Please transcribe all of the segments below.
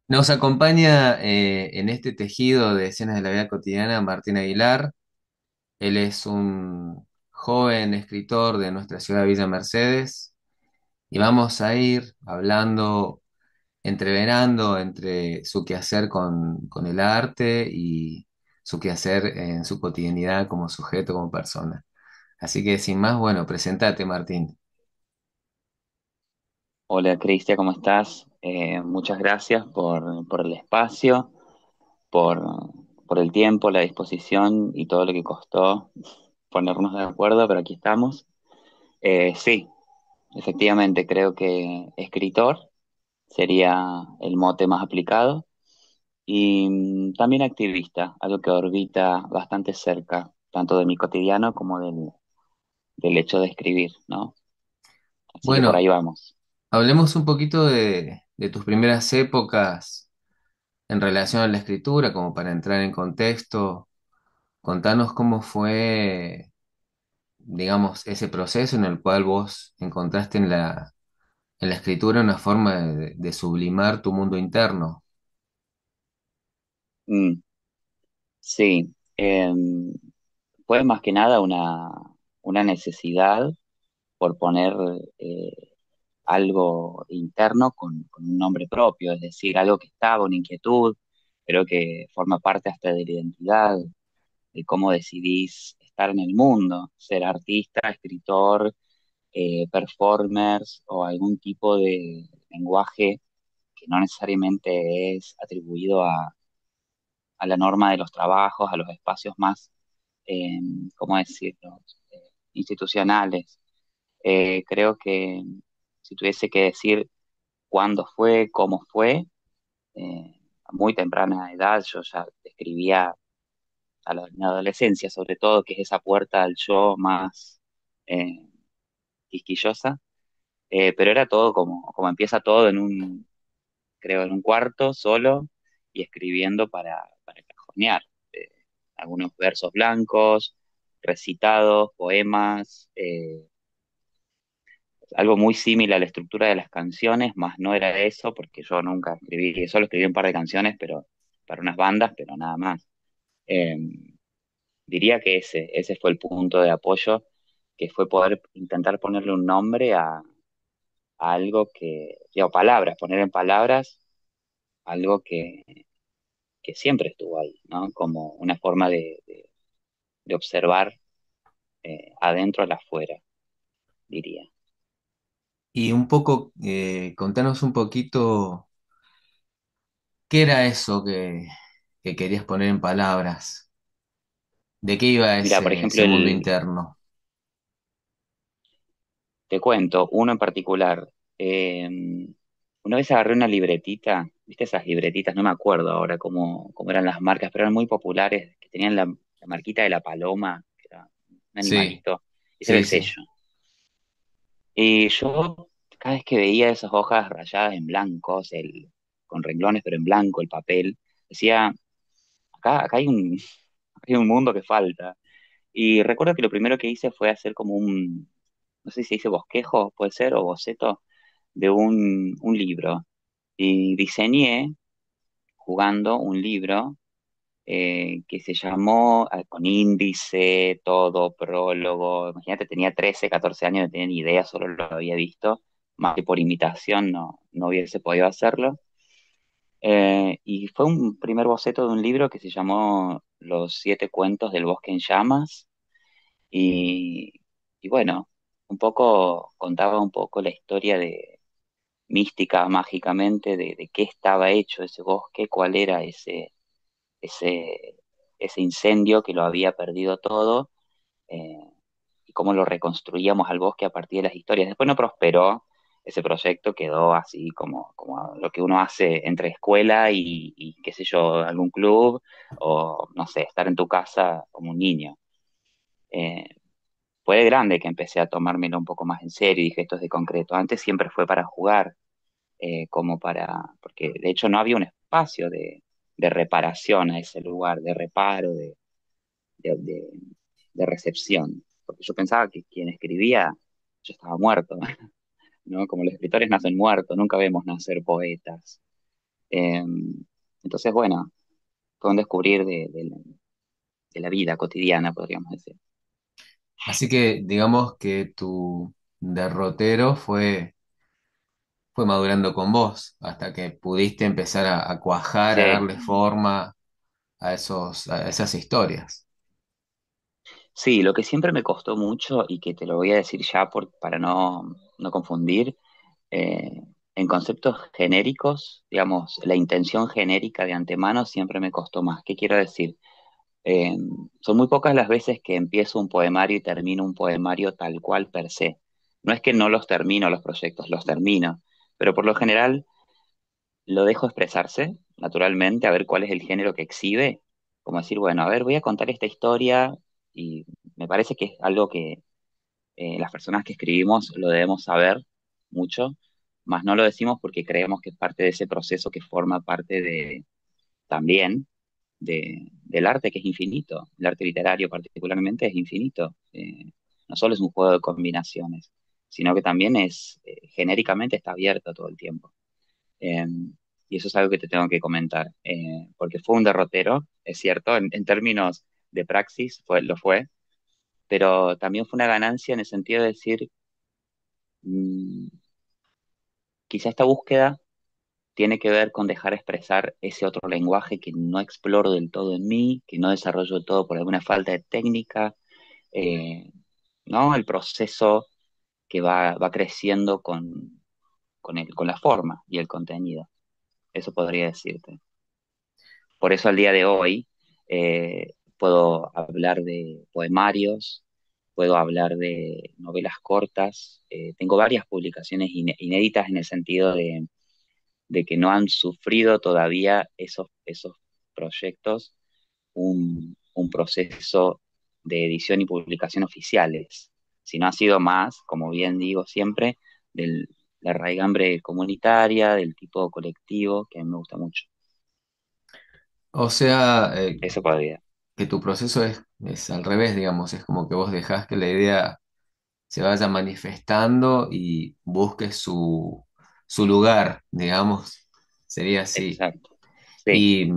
Nos acompaña en este tejido de escenas de la vida cotidiana Martín Aguilar. Él es un joven escritor de nuestra ciudad Villa Mercedes y vamos a ir hablando, entreverando entre su quehacer con el arte y su quehacer en su cotidianidad como sujeto, como persona. Así que sin más, bueno, presentate, Martín. Hola Cristian, ¿cómo estás? Muchas gracias por el espacio, por, por el tiempo, la disposición y todo lo que costó ponernos de acuerdo, pero aquí estamos. Sí, efectivamente, creo que escritor sería el mote más aplicado y también activista, algo que orbita bastante cerca, tanto de mi cotidiano como del hecho de escribir, ¿no? Así que por Bueno, ahí vamos. hablemos un poquito de tus primeras épocas en relación a la escritura, como para entrar en contexto. Contanos cómo fue, digamos, ese proceso en el cual vos encontraste en la escritura una forma de sublimar tu mundo interno. Mm, sí. Fue más que nada una necesidad por poner eh, algo interno con un nombre propio, es decir, algo que estaba, una inquietud, pero que forma parte hasta de la identidad, de cómo decidís estar en el mundo, ser artista, escritor, performers o algún tipo de lenguaje que no necesariamente es atribuido a la norma de los trabajos, a los espacios más, eh, ¿cómo decirlo?, institucionales. Creo que si tuviese que decir cuándo fue, cómo fue, a muy temprana edad yo ya escribía en la adolescencia, sobre todo, que es esa puerta al yo más eh, quisquillosa, pero era todo como empieza todo creo, en un cuarto solo y escribiendo para cajonear. Eh, Algunos versos blancos, recitados, poemas, algo muy similar a la estructura de las canciones, más no era eso, porque yo nunca escribí, solo escribí un par de canciones, pero para unas bandas, pero nada más. Eh, Diría que ese fue el punto de apoyo, que fue poder intentar ponerle un nombre a algo digo, palabras, poner en palabras algo que siempre estuvo ahí, ¿no? Como una forma de observar adentro al afuera, diría. Y un poco, contanos un poquito qué era eso que querías poner en palabras, de qué iba Mira, por ese ejemplo, mundo interno. te cuento, uno en particular. eh, una vez agarré una libretita, ¿viste esas libretitas? No me acuerdo ahora cómo eran las marcas, pero eran muy populares, que tenían la marquita de la paloma, que era un Sí, animalito, ese era sí, el sí. sello. Y yo, cada vez que veía esas hojas rayadas en blancos, con renglones, pero en blanco, el papel, decía, acá acá hay un mundo que falta. Y recuerdo que lo primero que hice fue hacer como no sé si se dice bosquejo, puede ser, o boceto, de un libro. Y diseñé, jugando, un libro que se llamó, con índice, todo, prólogo. Imagínate, tenía 13 14 años, no tenía ni idea, solo lo había visto, más que por imitación no hubiese podido hacerlo. Y fue un primer boceto de un libro que se llamó Los siete cuentos del bosque en llamas. Y, y bueno, un poco contaba un poco la historia de mística, mágicamente, de qué estaba hecho ese bosque, cuál era ese, ese incendio que lo había perdido todo, eh, y cómo lo reconstruíamos al bosque a partir de las historias. Después no prosperó ese proyecto, quedó así como lo que uno hace entre escuela y qué sé yo, algún club, o no sé, estar en tu casa como un niño. Eh, Fue de grande que empecé a tomármelo un poco más en serio y dije, esto es de concreto. Antes siempre fue para jugar, porque de hecho no había un espacio de reparación a ese lugar, de reparo, de, de recepción, porque yo pensaba que quien escribía yo estaba muerto, ¿no? Como los escritores nacen muertos, nunca vemos nacer poetas. Eh, entonces, bueno, fue un descubrir de la vida cotidiana, podríamos decir. Así que digamos que tu derrotero fue madurando con vos hasta que pudiste empezar a cuajar, a Sí, darle forma a esas historias. sí, lo que siempre me costó mucho y que te lo voy a decir ya para no confundir, eh, en conceptos genéricos, digamos, la intención genérica de antemano siempre me costó más. ¿Qué quiero decir? Eh, Son muy pocas las veces que empiezo un poemario y termino un poemario tal cual per se. No es que no los termino los proyectos, los termino, pero por lo general lo dejo expresarse naturalmente, a ver cuál es el género que exhibe, como decir, bueno, a ver, voy a contar esta historia y me parece que es algo que las personas que escribimos lo debemos saber mucho, más no lo decimos porque creemos que es parte de ese proceso que forma parte de también del arte que es infinito. El arte literario particularmente es infinito. No solo es un juego de combinaciones, sino que también genéricamente está abierto todo el tiempo. Eh, y eso es algo que te tengo que comentar, porque fue un derrotero, es cierto, en términos de praxis lo fue, pero también fue una ganancia en el sentido de decir, mm, quizá esta búsqueda tiene que ver con dejar expresar ese otro lenguaje que no exploro del todo en mí, que no desarrollo del todo por alguna falta de técnica, eh, ¿no? El proceso que va creciendo con la forma y el contenido. Eso podría decirte. Por eso al día de hoy puedo hablar de poemarios, puedo hablar de novelas cortas. Tengo varias publicaciones inéditas en el sentido de que no han sufrido todavía esos proyectos un proceso de edición y publicación oficiales, sino ha sido más, como bien digo siempre, de la raigambre comunitaria, del tipo colectivo, que a mí me gusta mucho. O sea, Eso podría. que tu proceso es al revés, digamos, es como que vos dejás que la idea se vaya manifestando y busque su lugar, digamos, sería así. Exacto. Sí. Y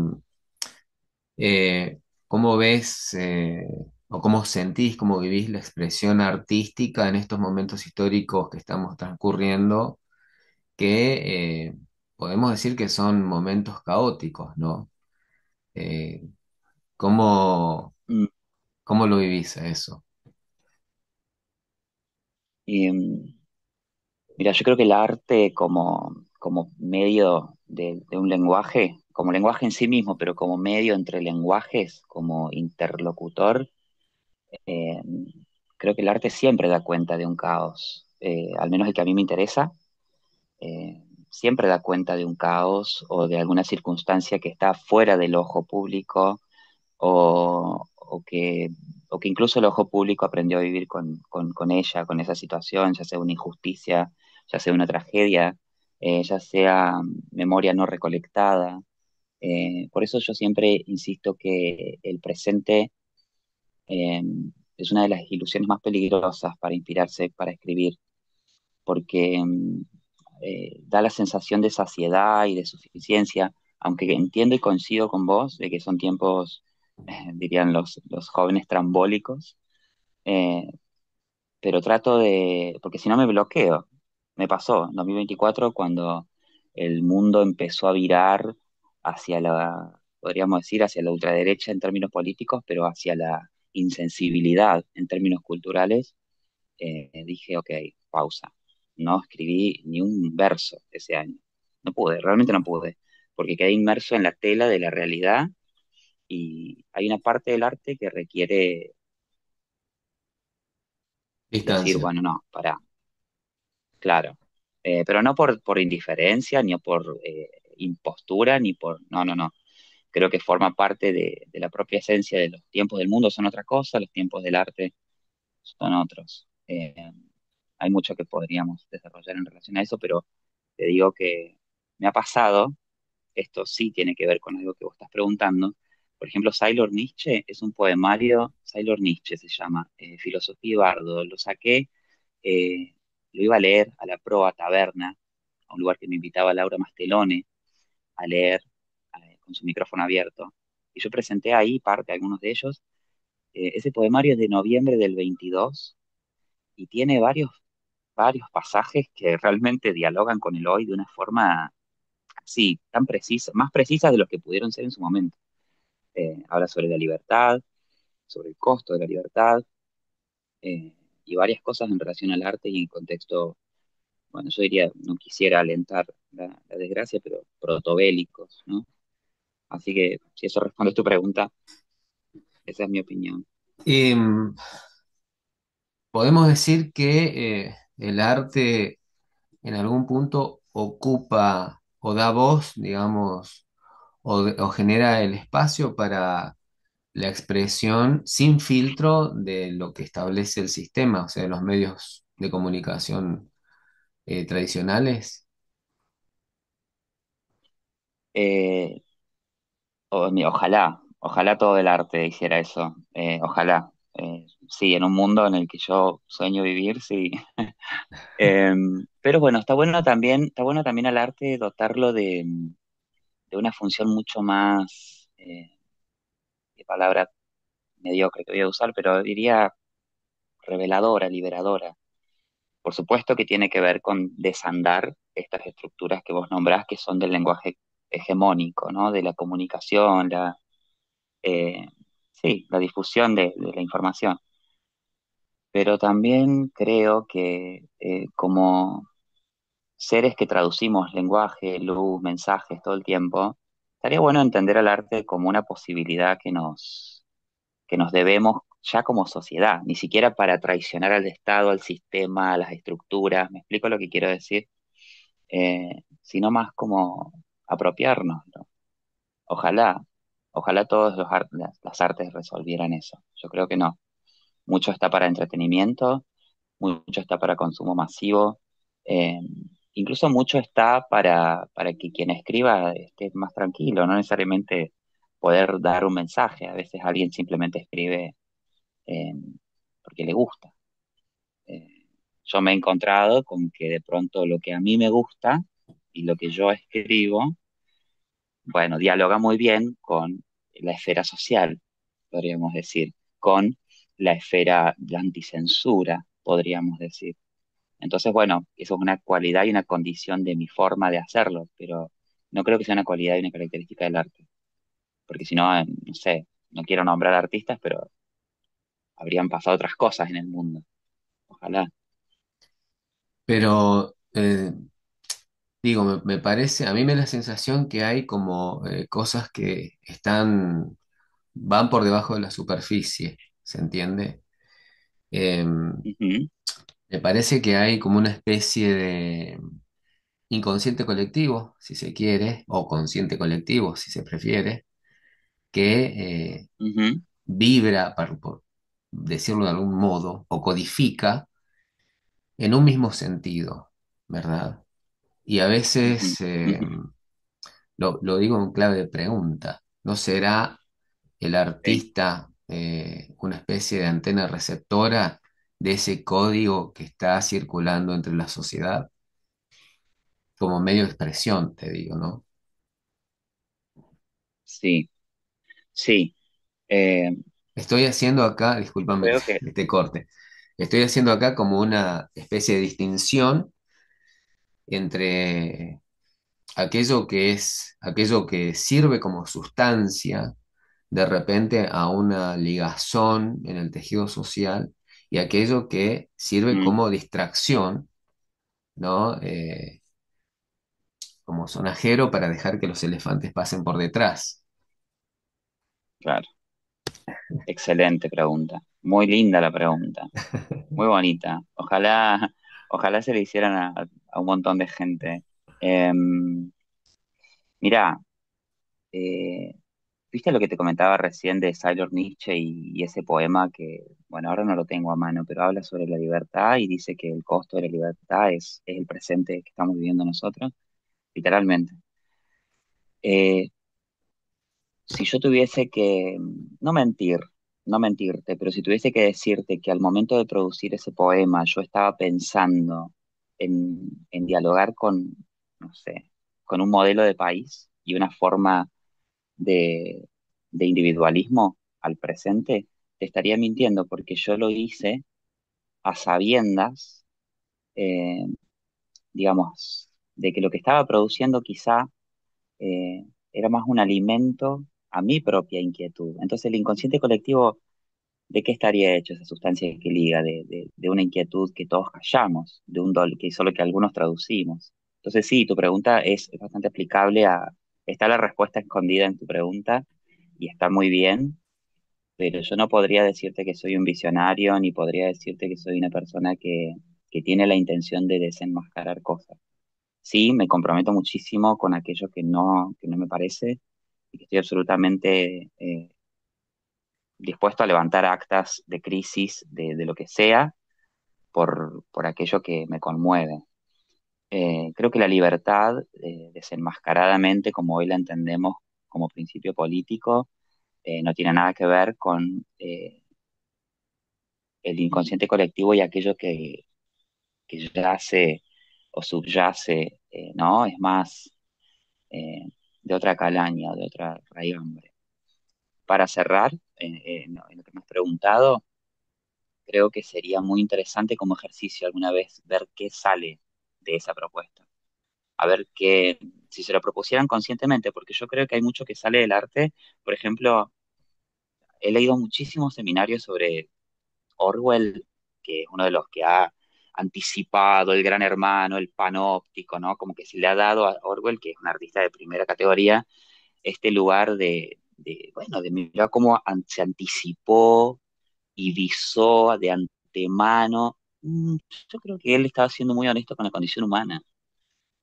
¿cómo ves o cómo sentís, cómo vivís la expresión artística en estos momentos históricos que estamos transcurriendo, que podemos decir que son momentos caóticos, ¿no? Eh, ¿cómo, Mm, cómo lo vivís a eso? y, mira, yo creo que el arte como medio de un lenguaje, como lenguaje en sí mismo, pero como medio entre lenguajes, como interlocutor, eh, creo que el arte siempre da cuenta de un caos, al menos el que a mí me interesa, siempre da cuenta de un caos o de alguna circunstancia que está fuera del ojo público o o que incluso el ojo público aprendió a vivir con ella, con esa situación, ya sea una injusticia, ya sea una tragedia, ya sea memoria no recolectada. Por eso yo siempre insisto que el presente eh, es una de las ilusiones más peligrosas para inspirarse, para escribir, porque da la sensación de saciedad y de suficiencia, aunque entiendo y coincido con vos de que son tiempos, dirían los jóvenes trambólicos, eh, pero trato porque si no me bloqueo. Me pasó en 2024 cuando el mundo empezó a virar hacia podríamos decir, hacia la ultraderecha en términos políticos, pero hacia la insensibilidad en términos culturales. Dije, ok, pausa. No escribí ni un verso ese año. No pude, realmente no pude, porque quedé inmerso en la tela de la realidad y hay una parte del arte que requiere decir, Distancia. bueno, no, pará, claro. Pero no por indiferencia, ni por impostura, ni por... No, no, no. Creo que forma parte de la propia esencia de los tiempos del mundo son otra cosa, los tiempos del arte son otros. Hay mucho que podríamos desarrollar en relación a eso, pero te digo que me ha pasado, esto sí tiene que ver con algo que vos estás preguntando, Por ejemplo, Sailor Nietzsche es un poemario, Sailor Nietzsche se llama, Filosofía y Bardo. Lo saqué, eh, lo iba a leer a la proa taberna, a un lugar que me invitaba Laura Mastelone a leer con su micrófono abierto. Y yo presenté ahí parte, algunos de ellos. Ese poemario es de noviembre del 22 y tiene varios pasajes que realmente dialogan con el hoy de una forma así, tan precisa, más precisa de lo que pudieron ser en su momento. Habla sobre la libertad, sobre el costo de la libertad, y varias cosas en relación al arte y en contexto, bueno, yo diría, no quisiera alentar la desgracia, pero protobélicos, ¿no? Así que si eso responde a tu pregunta, esa es mi opinión. Y podemos decir que el arte en algún punto ocupa o da voz, digamos, o genera el espacio para la expresión sin filtro de lo que establece el sistema, o sea, los medios de comunicación tradicionales. Eh, ojalá todo el arte hiciera eso, ojalá. Sí, en un mundo en el que yo sueño vivir, sí. Eh, pero bueno, está bueno también al arte dotarlo de una función mucho más, qué palabra mediocre que voy a usar, pero diría reveladora, liberadora. Por supuesto que tiene que ver con desandar estas estructuras que vos nombrás, que son del lenguaje hegemónico, ¿no? De la comunicación, eh, sí, la difusión de la información. Pero también creo que como seres que traducimos lenguaje, luz, mensajes todo el tiempo, estaría bueno entender al arte como una posibilidad que nos debemos ya como sociedad, ni siquiera para traicionar al Estado, al sistema, a las estructuras, me explico lo que quiero decir, sino más como apropiarnos, ¿no? Ojalá, ojalá todos las artes resolvieran eso. Yo creo que no. Mucho está para entretenimiento, mucho está para consumo masivo, eh, incluso mucho está para que quien escriba esté más tranquilo, no necesariamente poder dar un mensaje. A veces alguien simplemente escribe eh, porque le gusta. Eh, yo me he encontrado con que de pronto lo que a mí me gusta y lo que yo escribo, bueno, dialoga muy bien con la esfera social, podríamos decir, con la esfera de anticensura, podríamos decir. Entonces, bueno, eso es una cualidad y una condición de mi forma de hacerlo, pero no creo que sea una cualidad y una característica del arte, porque si no, no sé, no quiero nombrar artistas, pero habrían pasado otras cosas en el mundo. Ojalá. Pero digo, me parece, a mí me da la sensación que hay como cosas que van por debajo de la superficie, ¿se entiende? Ujú, Me parece que hay como una especie de inconsciente colectivo, si se quiere, o consciente colectivo, si se prefiere, que ujú, vibra, por decirlo de algún modo, o codifica en un mismo sentido, ¿verdad? Y a ujú, veces, ujú. lo digo en clave de pregunta, ¿no será el Sí, artista una especie de antena receptora de ese código que está circulando entre la sociedad como medio de expresión, te digo, ¿no? sí, sí. Eh, Estoy haciendo acá, yo discúlpame creo que, que te corte, estoy haciendo acá como una especie de distinción entre aquello que sirve como sustancia de repente a una ligazón en el tejido social y aquello que sirve mm, como distracción, ¿no? Como sonajero para dejar que los elefantes pasen por detrás. claro, excelente pregunta. Muy linda la pregunta, muy bonita. Ojalá se le hicieran a un montón de gente. Eh, Mirá, eh, ¿viste lo que te comentaba recién de Sailor Nietzsche y ese poema que, bueno, ahora no lo tengo a mano, pero habla sobre la libertad y dice que el costo de la libertad es el presente que estamos viviendo nosotros, literalmente. Eh, si yo tuviese que, no mentir, no mentirte, pero si tuviese que decirte que al momento de producir ese poema yo estaba pensando en dialogar con, no sé, con un modelo de país y una forma de, de individualismo al presente, te estaría mintiendo porque yo lo hice a sabiendas, eh, digamos, de que lo que estaba produciendo quizá era más un alimento a mi propia inquietud. Entonces el inconsciente colectivo, ¿de qué estaría hecho esa sustancia que liga? De una inquietud que todos callamos, de un dolor que solo que algunos traducimos. Entonces sí, tu pregunta es bastante aplicable a... Está la respuesta escondida en tu pregunta y está muy bien, pero yo no podría decirte que soy un visionario ni podría decirte que soy una persona que tiene la intención de desenmascarar cosas. Sí, me comprometo muchísimo con aquello que no me parece y que estoy absolutamente dispuesto a levantar actas de crisis de lo que sea por aquello que me conmueve. Creo que la libertad, desenmascaradamente, como hoy la entendemos como principio político, no tiene nada que ver con el inconsciente colectivo y aquello que yace o subyace, ¿no? Es más de otra calaña, de otra raigambre. Para cerrar, en lo que me has preguntado, creo que sería muy interesante como ejercicio alguna vez ver qué sale de esa propuesta. A ver qué, si se lo propusieran conscientemente, porque yo creo que hay mucho que sale del arte. Por ejemplo, he leído muchísimos seminarios sobre Orwell, que es uno de los que ha anticipado el Gran Hermano, el panóptico, ¿no? Como que se le ha dado a Orwell, que es un artista de primera categoría, este lugar bueno, de mirar cómo se anticipó y visó de antemano. Yo creo que él estaba siendo muy honesto con la condición humana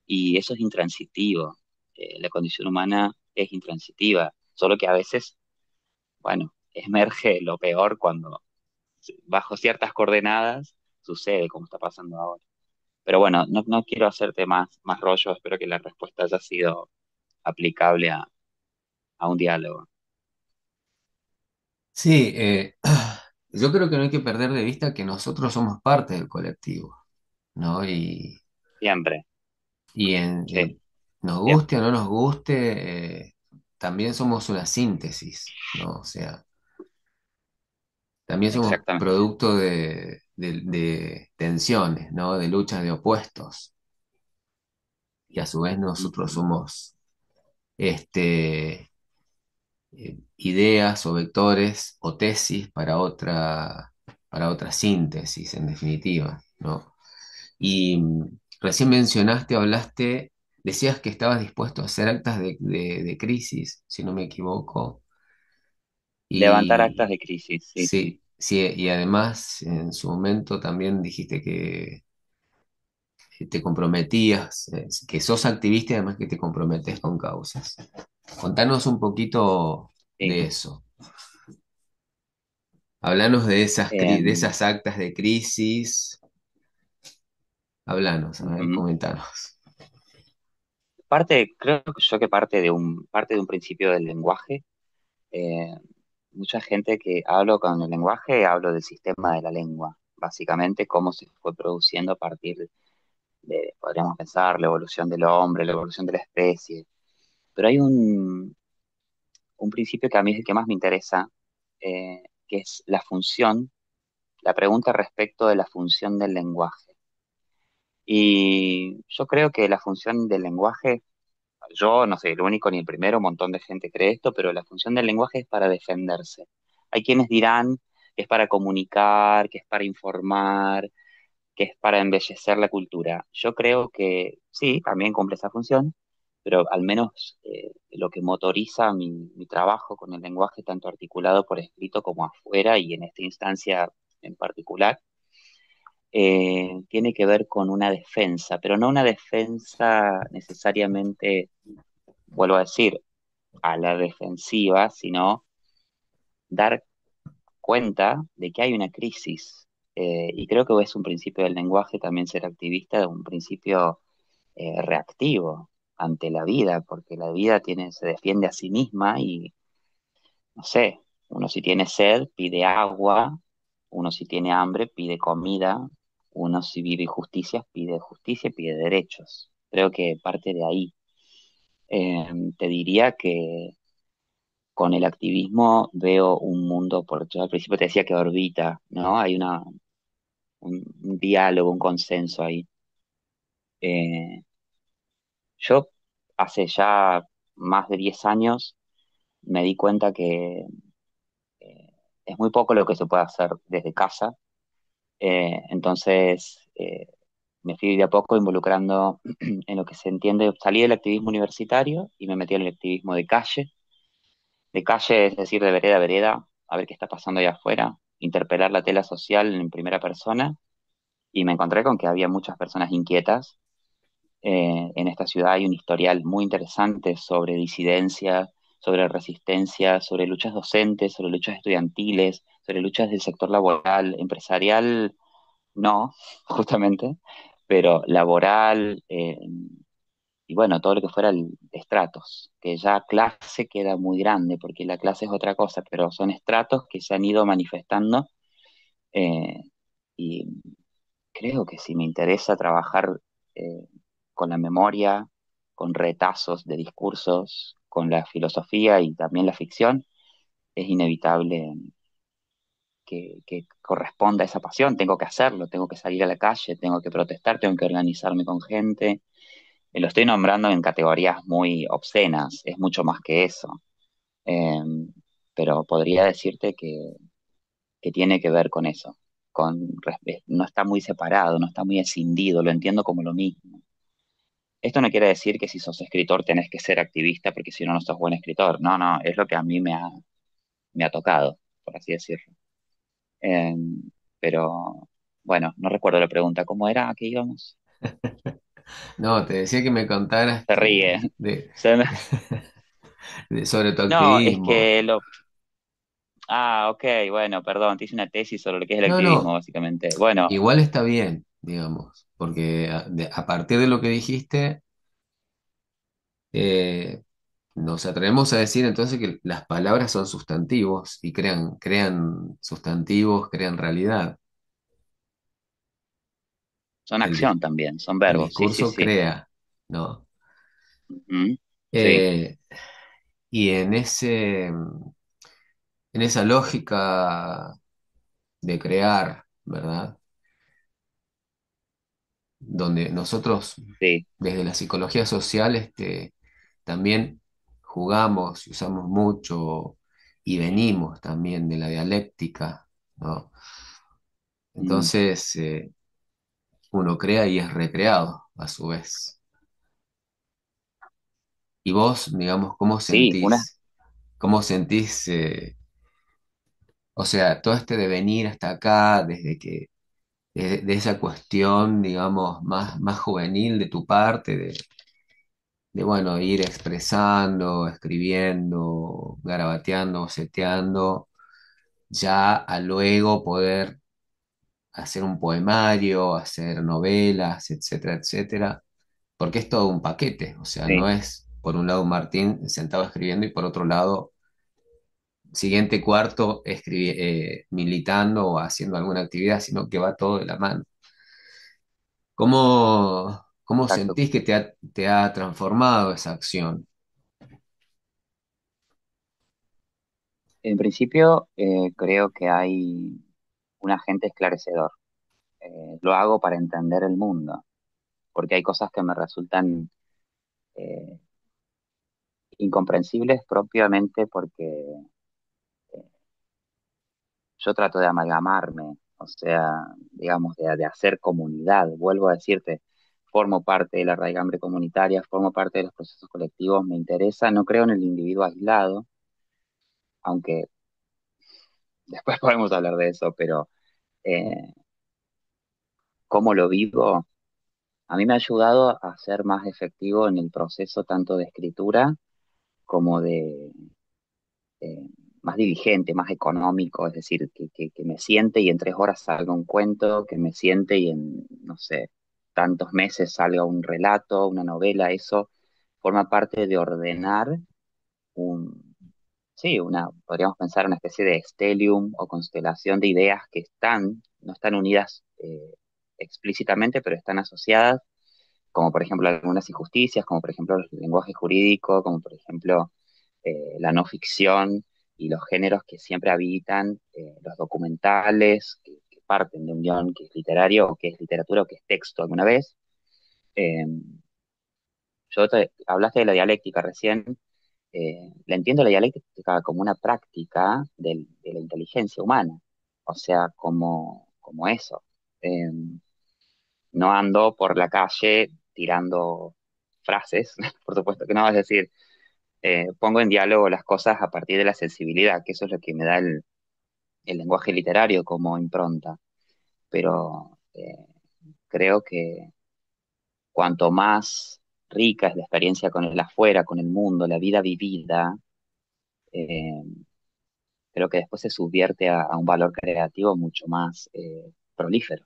y eso es intransitivo. La condición humana es intransitiva, solo que a veces, bueno, emerge lo peor cuando bajo ciertas coordenadas sucede como está pasando ahora. Pero bueno, no quiero hacerte más rollo, espero que la respuesta haya sido aplicable a un diálogo. Sí, yo creo que no hay que perder de vista que nosotros somos parte del colectivo, ¿no? Siempre, sí, Nos siempre, guste o no nos guste, también somos una síntesis, ¿no? O sea, también somos exactamente. producto de tensiones, ¿no? De luchas de opuestos. Y a su vez nosotros Ujú. somos ideas o vectores o tesis para otra síntesis, en definitiva, ¿no? Y recién mencionaste, hablaste, decías que estabas dispuesto a hacer actas de crisis, si no me equivoco, Levantar actas de y crisis, sí, sí. sí, sí, y además en su momento también dijiste que te comprometías, que sos activista y además que te comprometes con causas. Contanos un poquito Sí. de eso. Hablanos de de Em, esas actas de crisis. Hablanos, a ver, Ujú. comentanos. Creo que yo que parte de un principio del lenguaje. eh, Mucha gente que hablo con el lenguaje, hablo del sistema de la lengua, básicamente cómo se fue produciendo a partir de, podríamos pensar, la evolución del hombre, la evolución de la especie. Pero hay un principio que a mí es el que más me interesa, que es la función, la pregunta respecto de la función del lenguaje. Y yo creo que la función del lenguaje, yo no soy el único ni el primero, un montón de gente cree esto, pero la función del lenguaje es para defenderse. Hay quienes dirán que es para comunicar, que es para informar, que es para embellecer la cultura. Yo creo que sí, también cumple esa función, pero al menos lo que motoriza mi trabajo con el lenguaje, tanto articulado por escrito como afuera y en esta instancia en particular, tiene que ver con una defensa, pero no una defensa necesariamente, vuelvo a decir, a la defensiva, sino dar cuenta de que hay una crisis. Y creo que es un principio del lenguaje también ser activista, un principio reactivo ante la vida, porque la vida se defiende a sí misma no sé, uno si tiene sed pide agua, uno si tiene hambre pide comida, uno si vive injusticias pide justicia, pide derechos. Creo que parte de ahí. Te diría que con el activismo veo un mundo, porque yo al principio te decía que orbita, ¿no? Hay un diálogo, un consenso ahí. Eh, yo hace ya más de 10 años me di cuenta que eh, es muy poco lo que se puede hacer desde casa. Entonces, me fui de a poco involucrando en lo que se entiende, salí del activismo universitario y me metí en el activismo de calle, es decir, de vereda a vereda, a ver qué está pasando allá afuera, interpelar la tela social en primera persona, y me encontré con que había muchas personas inquietas. En esta ciudad hay un historial muy interesante sobre disidencia, sobre resistencia, sobre luchas docentes, sobre luchas estudiantiles, sobre luchas del sector laboral, empresarial, no, justamente, pero laboral, y bueno, todo lo que fuera el estratos, que ya clase queda muy grande, porque la clase es otra cosa, pero son estratos que se han ido manifestando, eh, y creo que si me interesa trabajar con la memoria, con retazos de discursos, con la filosofía y también la ficción, es inevitable que corresponda a esa pasión. Tengo que hacerlo, tengo que salir a la calle, tengo que protestar, tengo que organizarme con gente. Lo estoy nombrando en categorías muy obscenas, es mucho más que eso. Eh, pero podría decirte que tiene que ver con eso. No está muy separado, no está muy escindido, lo entiendo como lo mismo. Esto no quiere decir que si sos escritor tenés que ser activista porque si no, no sos buen escritor. No, no, es lo que a mí me ha tocado, por así decirlo. Eh, pero bueno, no recuerdo la pregunta. ¿Cómo era? ¿A qué íbamos? No, te decía que me contaras Se ríe. de, Se me- sobre tu No, es activismo. que lo... Ah, ok, bueno, perdón, te hice una tesis sobre lo que es el No, activismo, no, básicamente. Bueno, igual está bien, digamos, porque a partir de lo que dijiste, eh, nos atrevemos a decir entonces que las palabras son sustantivos y crean sustantivos, crean realidad. son El, dis- acción también, son el verbos, sí, sí, discurso sí. crea, ¿no? Ujú, sí, Eh, y en esa lógica de crear, ¿verdad? Donde nosotros, sí, desde la psicología social, también jugamos y usamos mucho y venimos también de la dialéctica, ¿no? mm, Entonces, uno crea y es recreado a su vez. Y vos, digamos, sí, cómo sentís, o sea, todo este de venir hasta acá, de esa cuestión, digamos, más juvenil de tu parte, bueno, ir expresando, escribiendo, garabateando, boceteando, ya a luego poder hacer un poemario, hacer novelas, etcétera, etcétera, porque es todo un paquete, o sea, no sí, es por un lado Martín sentado escribiendo y por otro lado, siguiente cuarto, militando o haciendo alguna actividad, sino que va todo de la mano. ¿Cómo exacto. sentís que te ha transformado esa acción? En principio, creo que hay un agente esclarecedor. Lo hago para entender el mundo, porque hay cosas que me resultan eh, incomprensibles propiamente porque yo trato de amalgamarme, o sea, digamos, de hacer comunidad. Vuelvo a decirte, formo parte de la raigambre comunitaria, formo parte de los procesos colectivos, me interesa, no creo en el individuo aislado, aunque después podemos hablar de eso, pero eh, cómo lo vivo, a mí me ha ayudado a ser más efectivo en el proceso tanto de escritura como de eh, más diligente, más económico, es decir, que me siente y en 3 horas salga un cuento, que me siente y en, no sé, tantos meses salga un relato, una novela, eso forma parte de ordenar un, sí, podríamos pensar una especie de stellium o constelación de ideas que no están unidas explícitamente, pero están asociadas, como por ejemplo algunas injusticias, como por ejemplo el lenguaje jurídico, como por ejemplo la no ficción y los géneros que siempre habitan, los documentales, que parten de un guión que es literario, o que es literatura, o que es texto alguna vez. Eh, Hablaste de la dialéctica recién. La entiendo la dialéctica como una práctica de la inteligencia humana, o sea, como eso. Eh, no ando por la calle tirando frases, por supuesto que no, es decir, pongo en diálogo las cosas a partir de la sensibilidad, que eso es lo que me da el lenguaje literario como impronta, pero creo que cuanto más rica es la experiencia con el afuera, con el mundo, la vida vivida, eh, creo que después se subvierte a un valor creativo mucho más prolífero.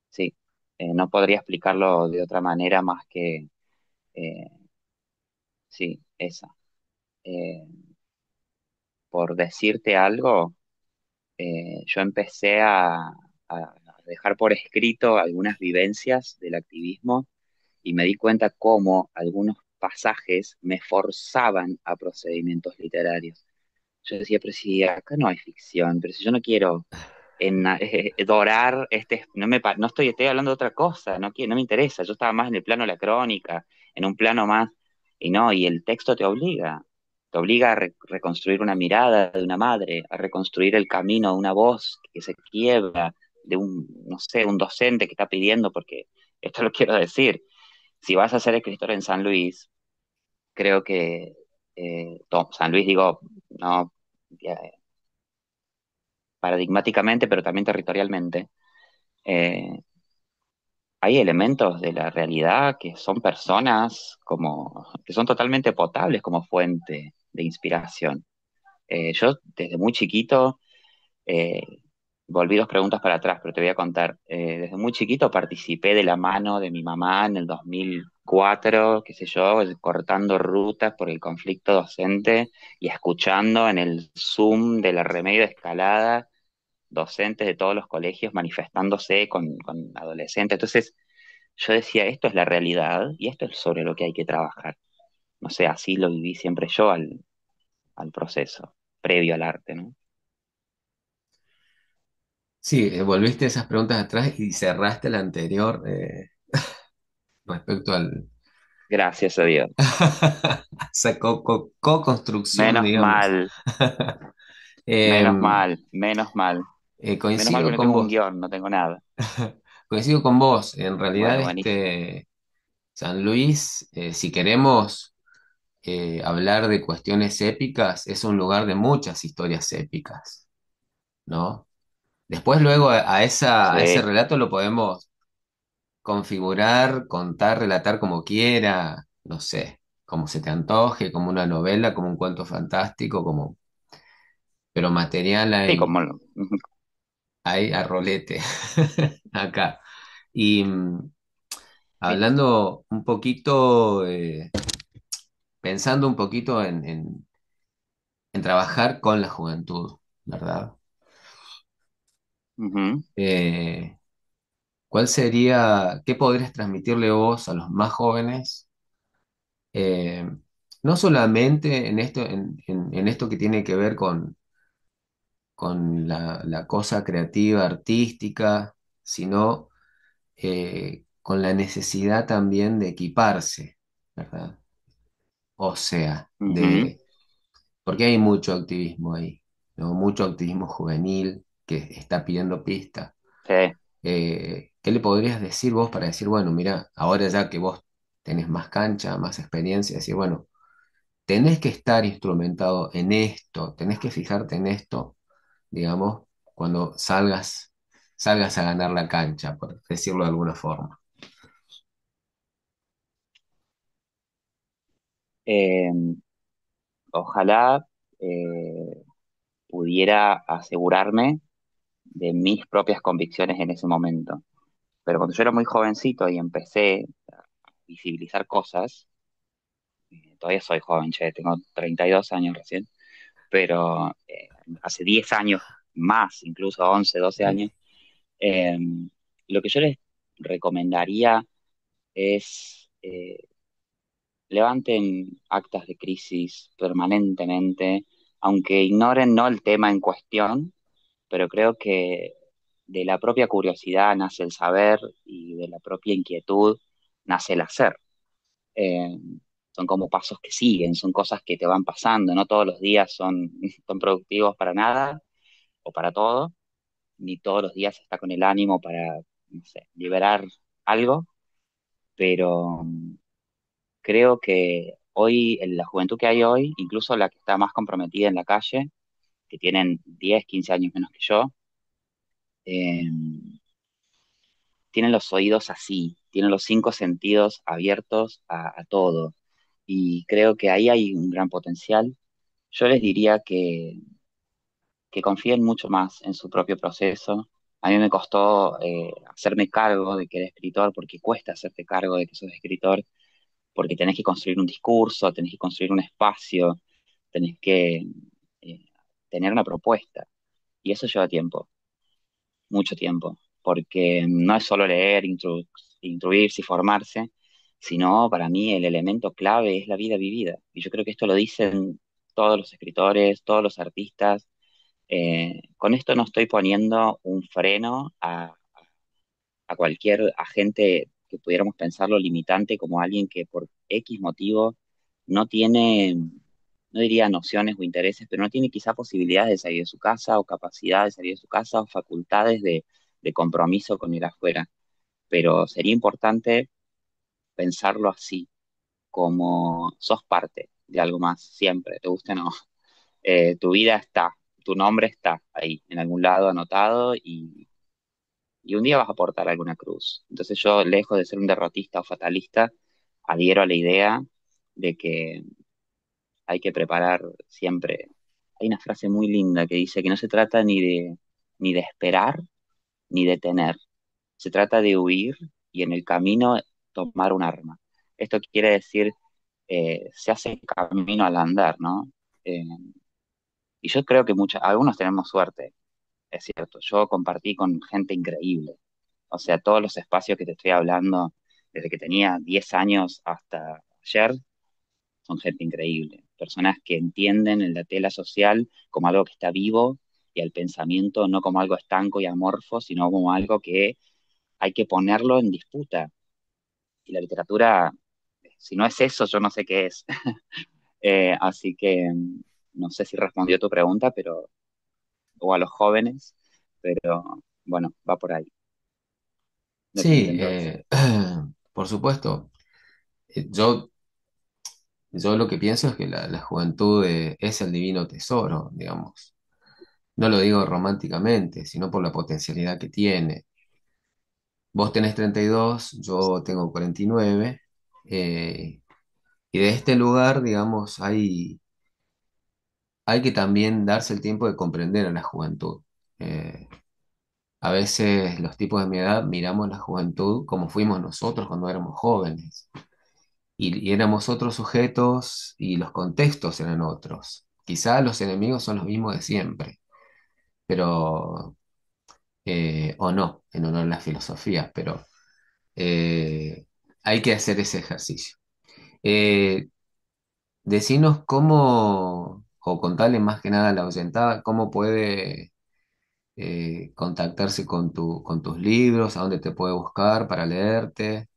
Sí. No podría explicarlo de otra manera más que, eh, sí, esa. Eh, por decirte algo, yo empecé a dejar por escrito algunas vivencias del activismo y me di cuenta cómo algunos pasajes me forzaban a procedimientos literarios. Yo decía, pero si acá no hay ficción, pero si yo no quiero dorar no estoy hablando de otra cosa, no me interesa, yo estaba más en el plano de la crónica, en un plano más, y el texto te obliga a reconstruir una mirada de una madre, a reconstruir el camino de una voz que se quiebra, de no sé, un docente que está pidiendo, porque esto lo quiero decir, si vas a ser escritor en San Luis, creo que, San Luis digo, no, eh, paradigmáticamente, pero también territorialmente, eh, hay elementos de la realidad que son personas que son totalmente potables como fuente de inspiración. Yo desde muy chiquito, eh, volví dos preguntas para atrás, pero te voy a contar. Desde muy chiquito participé de la mano de mi mamá en el 2004, qué sé yo, cortando rutas por el conflicto docente y escuchando en el Zoom de la Remedio de Escalada docentes de todos los colegios manifestándose con adolescentes. Entonces yo decía, esto es la realidad y esto es sobre lo que hay que trabajar. No sé, así lo viví siempre yo al proceso, previo al arte, ¿no? Sí, volviste esas preguntas atrás y cerraste la anterior respecto al... Gracias a Dios. esa co-construcción, Menos digamos. mal, menos Em, mal, menos mal. Menos mal que coincido no con tengo un vos, guión, no tengo nada. coincido con vos. En realidad, Bueno, buenísimo. San Luis, si queremos hablar de cuestiones épicas, es un lugar de muchas historias épicas, ¿no? Después, luego, a ese Sí, relato lo podemos configurar, contar, relatar como quiera, no sé, como se te antoje, como una novela, como un cuento fantástico, pero material sí, hay a rolete acá. Y sí. hablando un poquito, pensando un poquito en trabajar con la juventud, ¿verdad? Ujú, Eh, ¿Cuál sería, qué podrías transmitirle vos a los más jóvenes? eh, no solamente en esto que tiene que ver con la cosa creativa, artística, sino con la necesidad también de equiparse, ¿verdad? O sea, ujú, porque hay mucho activismo ahí, ¿no? Mucho activismo juvenil que está pidiendo pista. sí. ¿Qué le podrías decir vos para decir, bueno, mira, ahora ya que vos tenés más cancha, más experiencia, decir, bueno, tenés que estar instrumentado en esto, tenés que fijarte en esto, digamos, cuando salgas a ganar la cancha, por decirlo de alguna forma. Eh, Ojalá eh, pudiera asegurarme de mis propias convicciones en ese momento. Pero cuando yo era muy jovencito y empecé a visibilizar cosas, todavía soy joven, che, tengo 32 años recién, pero hace 10 años más, incluso 11 12 años, Sí, eh, lo que yo les recomendaría es levanten actas de crisis permanentemente, aunque ignoren no el tema en cuestión, pero creo que de la propia curiosidad nace el saber y de la propia inquietud nace el hacer. Eh, Son como pasos que siguen, son cosas que te van pasando, no todos los días son, son productivos para nada o para todo, ni todos los días está con el ánimo para, no sé, liberar algo, pero creo que hoy, en la juventud que hay hoy, incluso la que está más comprometida en la calle, que tienen 10 15 años menos que yo, eh, tienen los oídos así, tienen los cinco sentidos abiertos a todo. Y creo que ahí hay un gran potencial. Yo les diría que confíen mucho más en su propio proceso. A mí me costó hacerme cargo de que era escritor, porque cuesta hacerte cargo de que sos escritor, porque tenés que construir un discurso, tenés que construir un espacio, tenés que eh, tener una propuesta. Y eso lleva tiempo, mucho tiempo, porque no es solo leer, instruirse y formarse, sino para mí el elemento clave es la vida vivida. Y yo creo que esto lo dicen todos los escritores, todos los artistas. Con esto no estoy poniendo un freno a cualquier agente que pudiéramos pensarlo limitante como alguien que por X motivo no tiene, no diría nociones o intereses, pero no tiene quizá posibilidades de salir de su casa o capacidad de salir de su casa o facultades de compromiso con el afuera. Pero sería importante pensarlo así, como sos parte de algo más, siempre, te guste o no. Tu vida está, tu nombre está ahí, en algún lado anotado y un día vas a portar alguna cruz. Entonces yo, lejos de ser un derrotista o fatalista, adhiero a la idea de que hay que preparar siempre. Hay una frase muy linda que dice que no se trata ni de esperar ni de tener, se trata de huir y en el camino tomar un arma. Esto quiere decir, se hace camino al andar, ¿no? Eh, y yo creo que algunos tenemos suerte, es cierto. Yo compartí con gente increíble. O sea, todos los espacios que te estoy hablando, desde que tenía 10 años hasta ayer, son gente increíble. Personas que entienden en la tela social como algo que está vivo y el pensamiento no como algo estanco y amorfo, sino como algo que hay que ponerlo en disputa. Y la literatura, si no es eso, yo no sé qué es. Así que no sé si respondió tu pregunta, pero, o a los jóvenes, pero bueno, va por ahí. sí, Entonces, por supuesto. Yo, yo lo que pienso es que la juventud es el divino tesoro, digamos. No lo digo románticamente, sino por la potencialidad que tiene. Vos tenés 32, yo tengo 49, y de este lugar, digamos, hay que también darse el tiempo de comprender a la juventud. Eh, a veces los tipos de mi edad miramos la juventud como fuimos nosotros cuando éramos jóvenes, y éramos otros sujetos y los contextos eran otros. Quizá los enemigos son los mismos de siempre, pero, o no, en honor a las filosofías, pero eh, hay que hacer ese ejercicio. Eh, Decinos cómo, o contarle más que nada a la oyentada, cómo puede contactarse con tus libros, a dónde te puede buscar para leerte.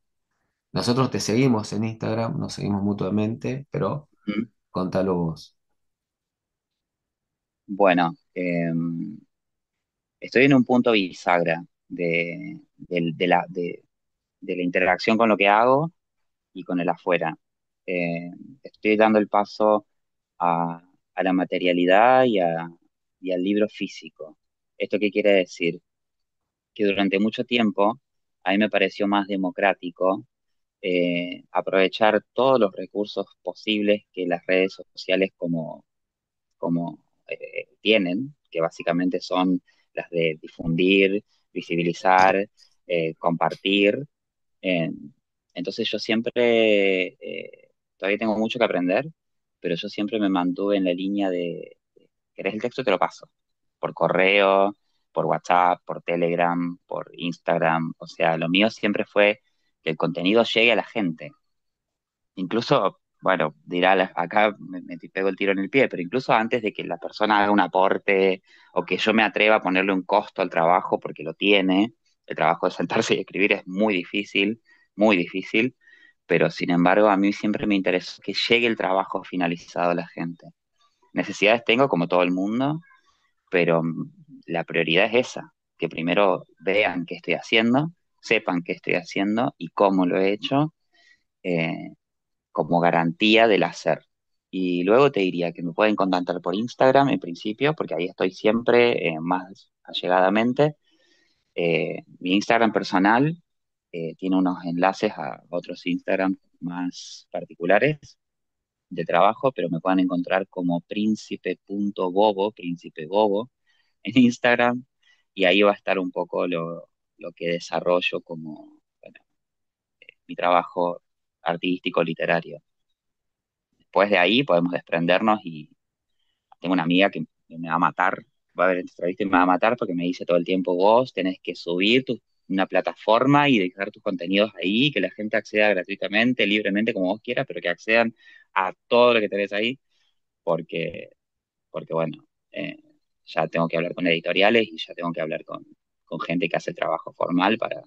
Nosotros te seguimos en Instagram, nos seguimos mutuamente, pero mm, contalo vos. bueno, estoy en un punto bisagra de la interacción con lo que hago y con el afuera. Eh, Estoy dando el paso a, a la materialidad y al libro físico. ¿Esto qué quiere decir? Que durante mucho tiempo a mí me pareció más democrático aprovechar todos los recursos posibles que las redes sociales como tienen, que básicamente son las de difundir, visibilizar, compartir. Eh, entonces yo siempre, todavía tengo mucho que aprender, pero yo siempre me mantuve en la línea ¿querés el texto? Te lo paso. Por correo, por WhatsApp, por Telegram, por Instagram. O sea, lo mío siempre fue que el contenido llegue a la gente. Incluso, bueno, dirá, acá me pego el tiro en el pie, pero incluso antes de que la persona haga un aporte o que yo me atreva a ponerle un costo al trabajo porque lo tiene, el trabajo de sentarse y escribir es muy difícil, pero sin embargo a mí siempre me interesó que llegue el trabajo finalizado a la gente. Necesidades tengo como todo el mundo, pero la prioridad es esa, que primero vean qué estoy haciendo, sepan qué estoy haciendo y cómo lo he hecho. eh, Como garantía del hacer. Y luego te diría que me pueden contactar por Instagram en principio, porque ahí estoy siempre más allegadamente. Mi Instagram personal tiene unos enlaces a otros Instagram más particulares de trabajo, pero me pueden encontrar como príncipe.bobo, príncipe bobo, en Instagram, y ahí va a estar un poco lo que desarrollo como, bueno, mi trabajo artístico, literario. Después de ahí podemos desprendernos y tengo una amiga que me va a matar, va a ver esta entrevista y me va a matar porque me dice todo el tiempo, vos tenés que subir una plataforma y dejar tus contenidos ahí, que la gente acceda gratuitamente, libremente, como vos quieras, pero que accedan a todo lo que tenés ahí, porque, porque bueno, eh, ya tengo que hablar con editoriales y ya tengo que hablar con gente que hace trabajo formal para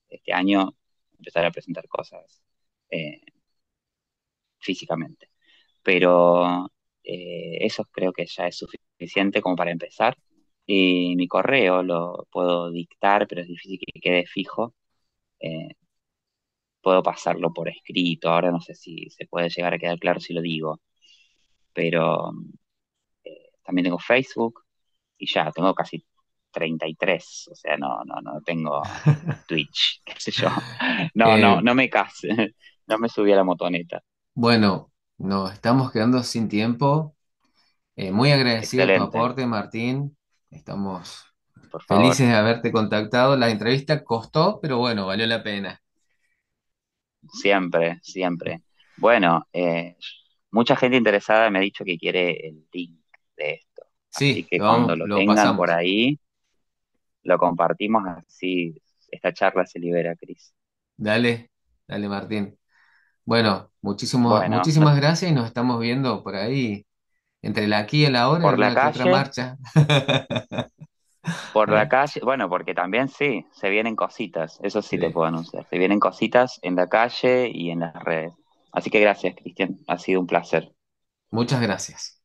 este año empezar a presentar cosas eh, físicamente. Pero eso creo que ya es suficiente como para empezar. Y mi correo lo puedo dictar, pero es difícil que quede fijo. Eh, Puedo pasarlo por escrito, ahora no sé si se puede llegar a quedar claro si lo digo, pero también tengo Facebook y ya, tengo casi 33, o sea, no tengo Twitch, qué sé yo. Eh, No me case, no me subí a la motoneta. bueno, nos estamos quedando sin tiempo. Muy agradecido de tu Excelente, aporte, Martín. Estamos por favor. felices de haberte contactado. La entrevista costó, pero bueno, valió la pena. Siempre, siempre. Bueno, mucha gente interesada me ha dicho que quiere el link de esto. Así Sí, que cuando lo lo tengan por pasamos. ahí, lo compartimos así. Esta charla se libera, Cris. Dale, dale, Martín. Bueno, Bueno, muchísimas gracias y nos estamos viendo por ahí, entre la aquí y la hora, en por la alguna que otra calle, marcha. por la calle, bueno, porque también sí, se vienen cositas, eso sí te Sí. puedo anunciar. Se vienen cositas en la calle y en las redes. Así que gracias, Cristian. Ha sido un placer. Muchas gracias.